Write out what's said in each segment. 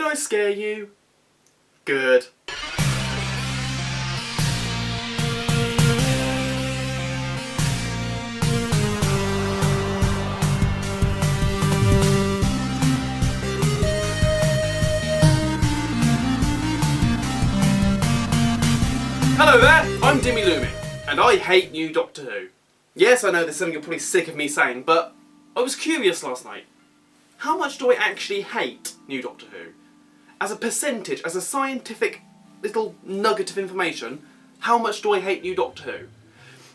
I scare you? Good. Hello there, I'm Dimmeh, and I hate new Doctor Who. Yes, I know there's something you're probably sick of me saying, but I was curious last night. How much do I actually hate new Doctor Who? As a percentage, as a scientific little nugget of information, how much do I hate new Doctor Who?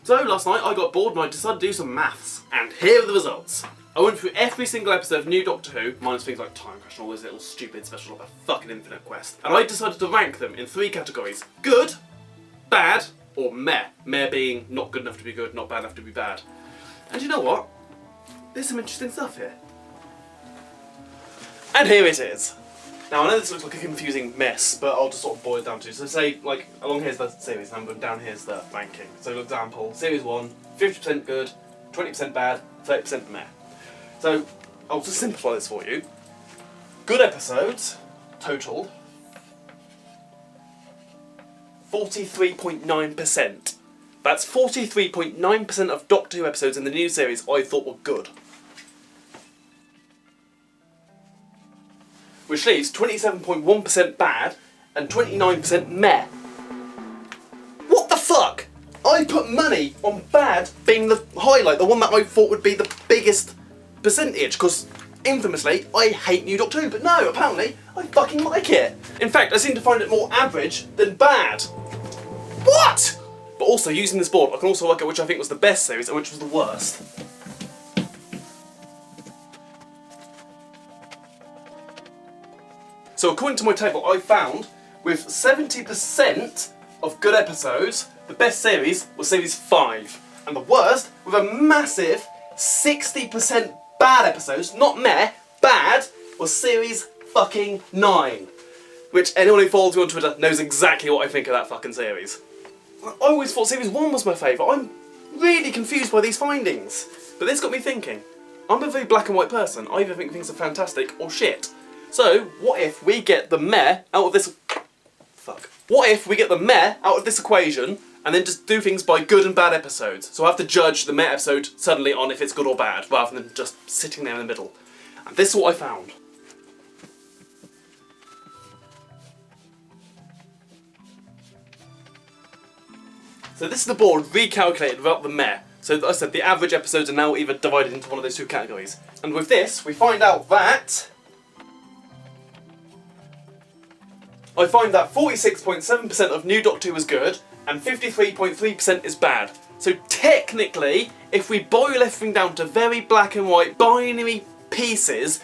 So last night I got bored and I decided to do some maths, and here are the results. I went through every single episode of new Doctor Who, minus things like Time Crash and all those little stupid specials like a fucking Infinite Quest, and I decided to rank them in 3 categories: good, bad, or meh. Meh being not good enough to be good, not bad enough to be bad. And you know what? There's some interesting stuff here. And here it is. Now I know this looks like a confusing mess, but I'll just sort of boil it down to. So say, like, along here's the series number, and down here's the ranking. So for example, series 1, 50% good, 20% bad, 30% meh. So I'll just simplify this for you. Good episodes, total, 43.9%. That's 43.9% of Doctor Who episodes in the new series I thought were good. Which leaves 27.1% bad and 29% meh. What the fuck? I put money on bad being the highlight, the one that I thought would be the biggest percentage, because infamously I hate new Doctor Who, but no, apparently I fucking like it. In fact, I seem to find it more average than bad. What? But also, using this board, I can also work out which I think was the best series and which was the worst. So according to my table, I found with 70% of good episodes, the best series was series 5. And the worst, with a massive 60% bad episodes, not meh, bad, was series fucking 9. Which anyone who follows me on Twitter knows exactly what I think of that fucking series. I always thought series 1 was my favourite. I'm really confused by these findings. But this got me thinking. I'm a very black and white person. I either think things are fantastic or shit. So, what if we get the meh out of this... Fuck. What if we get the meh out of this equation and then just do things by good and bad episodes? So I have to judge the meh episode suddenly on if it's good or bad, rather than just sitting there in the middle. And this is what I found. So this is the board recalculated without the meh. So as I said, the average episodes are now either divided into one of those 2 categories. And with this, we find out that... I find that 46.7% of new Doctor Who is good, and 53.3% is bad. So technically, if we boil everything down to very black and white binary pieces,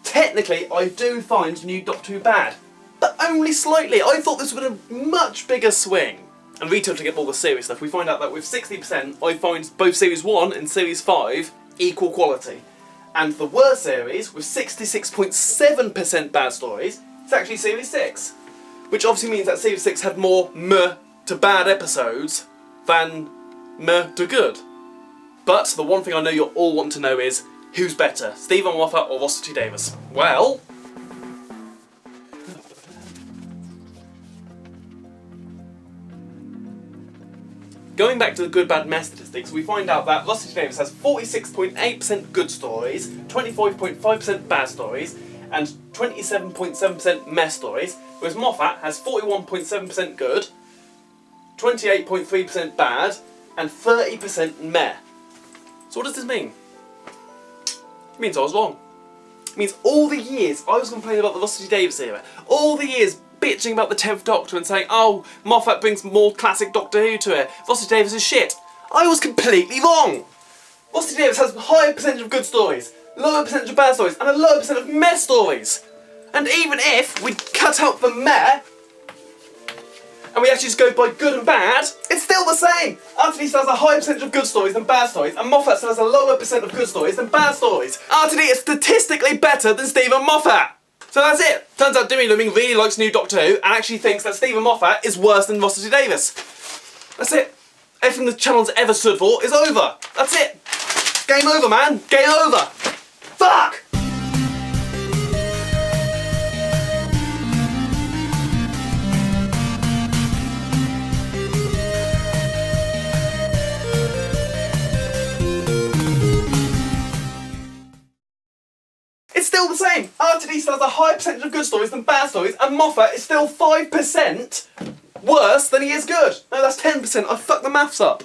technically I do find new Doctor Who bad. But only slightly. I thought this would have been a much bigger swing. And retotaling up all the series stuff, we find out that with 60%, I find both Series 1 and Series 5 equal quality. And the worst series, with 66.7% bad stories, is actually Series 6. Which obviously means that Series 6 had more meh to bad episodes than meh to good. But the one thing I know you'll all want to know is, who's better, Stephen Moffat or Russell T Davies? Well... Going back to the good bad meh statistics, we find out that Russell T Davies has 46.8% good stories, 25.5% bad stories, and 27.7% meh stories, whereas Moffat has 41.7% good, 28.3% bad, and 30% meh. So what does this mean? It means I was wrong. It means all the years I was complaining about the Russell T Davies era, all the years bitching about the 10th Doctor and saying, oh, Moffat brings more classic Doctor Who to it, Russell T Davies is shit. I was completely wrong! Russell T Davies has a higher percentage of good stories, lower percentage of bad stories, and a lower percent of meh stories. And even if we cut out the meh, and we actually just go by good and bad, it's still the same! RTD still has a higher percentage of good stories than bad stories, and Moffat still has a lower percent of good stories than bad stories. RTD is statistically better than Stephen Moffat! So that's it! Turns out Dimmeh really likes new Doctor Who, and actually thinks that Stephen Moffat is worse than Russell T Davies. That's it. Everything the channel's ever stood for is over. That's it. Game over, man. Game over. Fuck! still the same. RTD still has a higher percentage of good stories than bad stories, and Moffat is still 5% worse than he is good. No, that's 10%. I fucked the maths up.